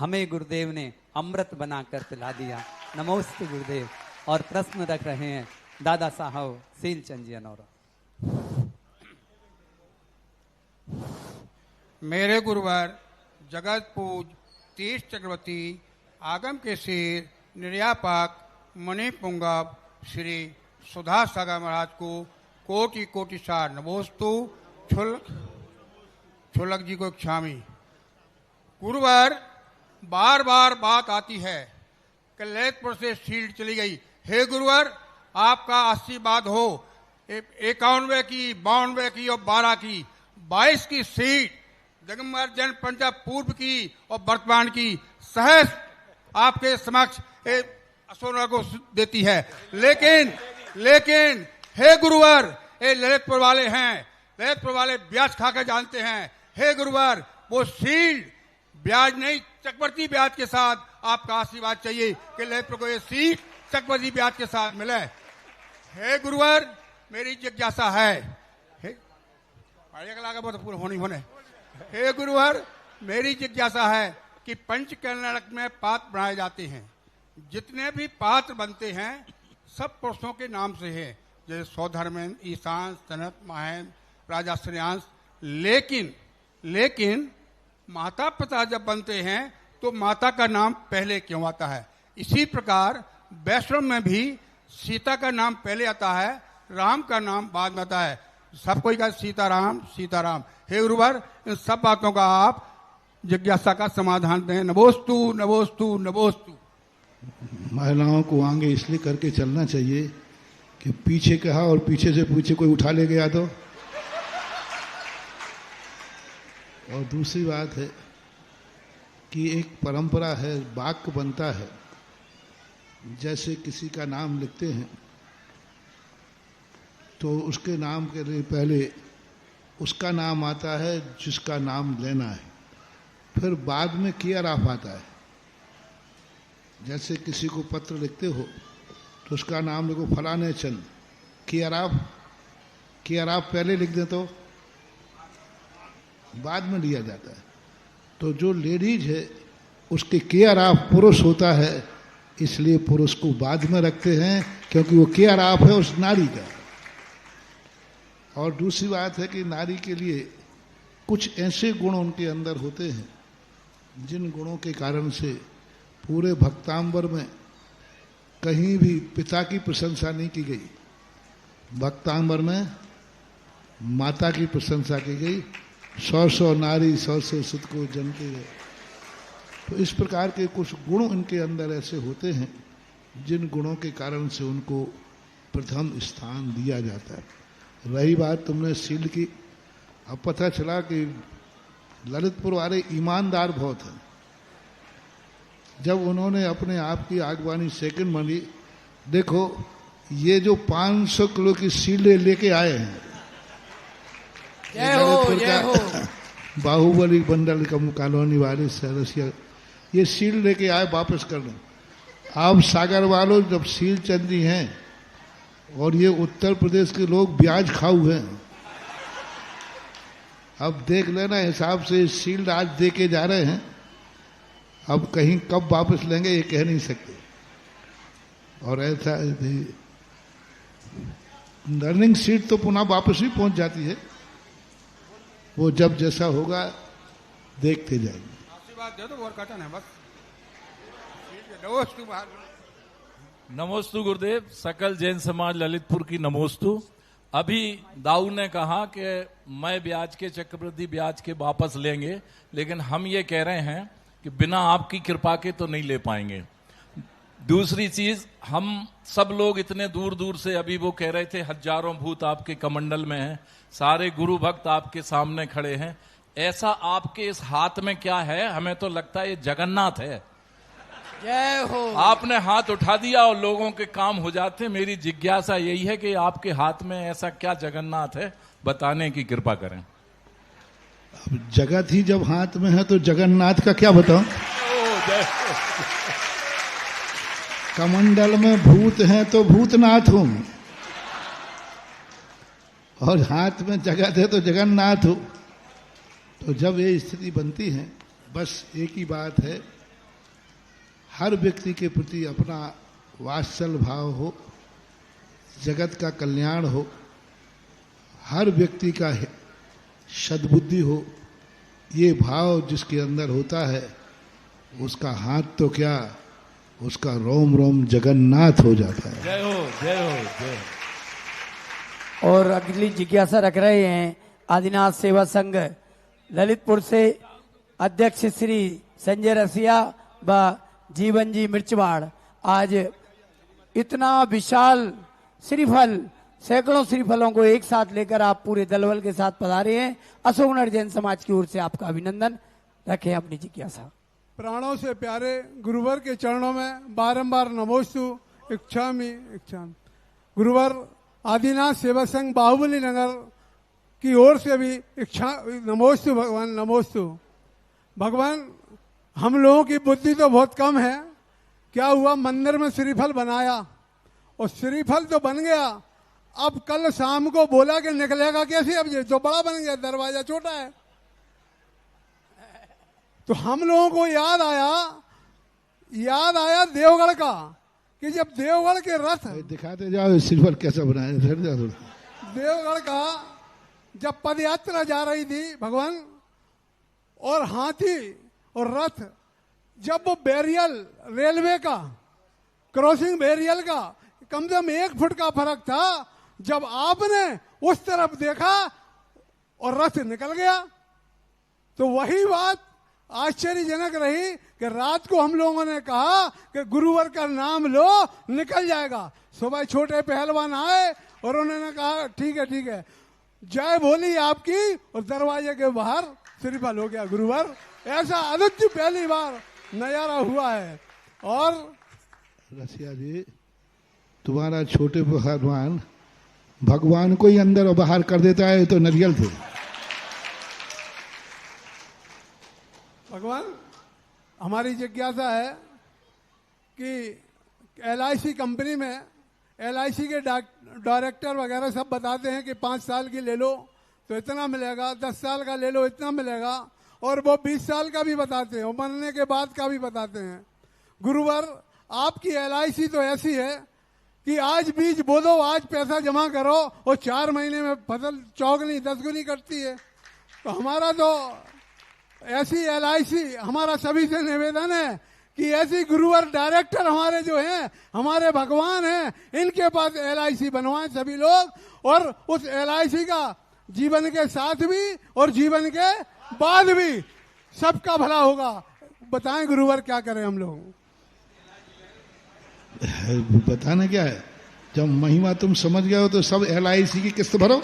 हमें गुरुदेव ने अमृत बनाकर पिला दिया। नमोस्तु गुरुदेव। और प्रश्न रख रहे हैं दादा साहब सीलचंद जी अनौरा। मेरे गुरुवर जगत पूज तीर्थ चक्रवर्ती आगम के सिर निर्यापक मणि पुंगव श्री सुधा सागर महाराज को कोटि कोटि सार नमोस्तु। छुलक जी को क्षामी। गुरुवर बार बार बात आती है कि ललितपुर से सीट चली गई। हे गुरुवर आपका आशीर्वाद हो। 91 की, 92 की और 12 की 22 की सीट जगमर जन पंचायत पूर्व की और वर्तमान की सहज आपके समक्ष अशोक को देती है। लेकिन हे गुरुवर ये ललितपुर वाले हैं, ललितपुर वाले ब्याज खाकर जानते हैं। हे गुरुवर वो सीट ब्याज नहीं चक्रवर्ती ब्याज के साथ आपका आशीर्वाद चाहिए कि ललितपुर को ये सीट चक्रवर्ती ब्याज के साथ मिले। हे गुरुवर मेरी जिज्ञासा है। हे गुरुवर मेरी जिज्ञासा है कि पंच कर्नाटक में पात्र बनाए जाते हैं। जितने भी पात्र बनते हैं सब पुरुषों के नाम से है, जैसे सौधर्मेन, ईशान, सनत, माहेन, राजा श्रेयांश। लेकिन माता पिता जब बनते हैं तो माता का नाम पहले क्यों आता है? इसी प्रकार वैष्णव में भी सीता का नाम पहले आता है, राम का नाम बाद में आता है। सब कोई का सीताराम सीताराम। हे गुरुवर इन सब बातों का आप जिज्ञासा का समाधान दें। नमोस्तु नमोस्तु नमोस्तु। महिलाओं को आगे इसलिए करके चलना चाहिए कि पीछे कहा और पीछे से पूछे कोई उठा ले गया तो। और दूसरी बात है कि एक परंपरा है, वाक्य बनता है। जैसे किसी का नाम लिखते हैं तो उसके नाम के लिए पहले उसका नाम आता है जिसका नाम लेना है, फिर बाद में किया राफ आता है। जैसे किसी को पत्र लिखते हो तो उसका नाम लिखो फलाने चंद, किया राफ पहले लिख दें तो बाद में लिया जाता है। तो जो लेडीज है उसके किया राफ पुरुष होता है, इसलिए पुरुष को बाद में रखते हैं क्योंकि वो किया राफ है उस नारी का। और दूसरी बात है कि नारी के लिए कुछ ऐसे गुण उनके अंदर होते हैं जिन गुणों के कारण से पूरे भक्तांबर में कहीं भी पिता की प्रशंसा नहीं की गई, भक्तांबर में माता की प्रशंसा की गई। 100 नारी 100 सुत को जनते गए। तो इस प्रकार के कुछ गुण उनके अंदर ऐसे होते हैं जिन गुणों के कारण से उनको प्रथम स्थान दिया जाता है। रही बात तुमने सील की, अब पता चला कि ललितपुर वाले ईमानदार बहुत हैं। जब उन्होंने अपने आप की आगवानी सेकंड मानी, देखो ये जो 500 किलो की सीलें लेके आए हैं, बाहुबली बंडल का कॉलोनी वाले सरसिया ये सील लेके आए वापस करने। आप सागर वालों जब सील चंदी हैं और ये उत्तर प्रदेश के लोग ब्याज खाऊ हैं, अब देख लेना हिसाब से सील आज दे के जा रहे हैं, अब कहीं कब वापस लेंगे ये कह नहीं सकते। और ऐसा लर्निंग सीट तो पुनः वापस ही पहुंच जाती है, वो जब जैसा होगा देखते जाएंगे। नमोस्तु गुरुदेव। सकल जैन समाज ललितपुर की नमोस्तु। अभी दाऊ ने कहा कि मैं ब्याज के चक्रवृद्धि ब्याज के वापस लेंगे, लेकिन हम ये कह रहे हैं कि बिना आपकी कृपा के तो नहीं ले पाएंगे। दूसरी चीज, हम सब लोग इतने दूर दूर से, अभी वो कह रहे थे हजारों भूत आपके कमंडल में हैं, सारे गुरु भक्त आपके सामने खड़े हैं, ऐसा आपके इस हाथ में क्या है? हमें तो लगता है ये जगन्नाथ है। जय हो। आपने हाथ उठा दिया और लोगों के काम हो जाते। मेरी जिज्ञासा यही है कि आपके हाथ में ऐसा क्या जगन्नाथ है, बताने की कृपा करें। अब जगत ही जब हाथ में है तो जगन्नाथ का क्या बताऊं? कमंडल में भूत हैं तो भूतनाथ हूं, और हाथ में जगत है तो जगन्नाथ हूं। तो जब ये स्थिति बनती है, बस एक ही बात है हर व्यक्ति के प्रति अपना वात्सल भाव हो, जगत का कल्याण हो, हर व्यक्ति का सद्बुद्धि हो, ये भाव जिसके अंदर होता है उसका हाथ तो क्या, उसका रोम रोम जगन्नाथ हो जाता है। जय हो, जय हो, जय हो। और अगली जिज्ञासा रख रहे हैं आदिनाथ सेवा संघ ललितपुर से अध्यक्ष श्री संजय रसिया व जीवन जी मिर्चवाड़। आज इतना विशाल श्रीफल, सैकड़ों श्रीफलों को एक साथ लेकर आप पूरे दलबल के साथ पधारे हैं। अशोकनगर जैन समाज की ओर से आपका अभिनंदन। रखें अपनी जिज्ञासा। प्राणों से प्यारे गुरुवर के चरणों में बारंबार नमोस्तु इच्छामि इच्छामि। गुरुवर आदिनाथ सेवा संघ बाहुबली नगर की ओर से भी इच्छा नमोस्तु भगवान, नमोस्तु भगवान। हम लोगों की बुद्धि तो बहुत कम है। क्या हुआ, मंदिर में श्रीफल बनाया और श्रीफल तो बन गया, अब कल शाम को बोला कि निकलेगा कैसे, अब ये जो बड़ा बन गया, दरवाजा छोटा है। तो हम लोगों को याद आया देवगढ़ का, कि जब देवगढ़ के रथ, दिखाते जाओ सिल्वर कैसा बनाया, देवगढ़ का जब पद यात्रा जा रही थी भगवान, और हाथी और रथ, जब वो बैरियल रेलवे का क्रॉसिंग बैरियल का कम से कम 1 फुट का फर्क था, जब आपने उस तरफ देखा और रथ निकल गया, तो वही बात आश्चर्यजनक रही कि रात को हम लोगों ने कहा कि गुरुवर का नाम लो, निकल जाएगा। सुबह छोटे पहलवान आए और उन्होंने कहा ठीक है ठीक है, जय बोली आपकी, और दरवाजे के बाहर श्रीफल हो गया गुरुवर। ऐसा अद्भुत पहली बार नजारा हुआ है। और रसिया जी, तुम्हारा छोटे पहलवान भगवान को ही अंदर और बाहर कर देता है, तो नरियल थे। भगवान, हमारी जिज्ञासा है कि LIC कंपनी में LIC के डायरेक्टर वगैरह सब बताते हैं कि 5 साल की ले लो तो इतना मिलेगा, 10 साल का ले लो इतना मिलेगा, और वो 20 साल का भी बताते हैं, और मरने के बाद का भी बताते हैं। गुरुवर, आपकी LIC तो ऐसी है कि आज बीज बो दो, आज पैसा जमा करो, और 4 महीने में फसल चौगुनी 10 गुनी करती है। तो हमारा तो ऐसी LIC, हमारा सभी से निवेदन है कि ऐसी गुरुवर डायरेक्टर हमारे जो हैं, हमारे भगवान हैं, इनके पास LIC बनवाएं सभी लोग, और उस LIC का जीवन के साथ भी और जीवन के बाद भी सबका भला होगा। बताएं गुरुवर, क्या करें हम लोग? बताना क्या है, जब महिमा तुम समझ गए हो तो सब LIC की किस्त भरो।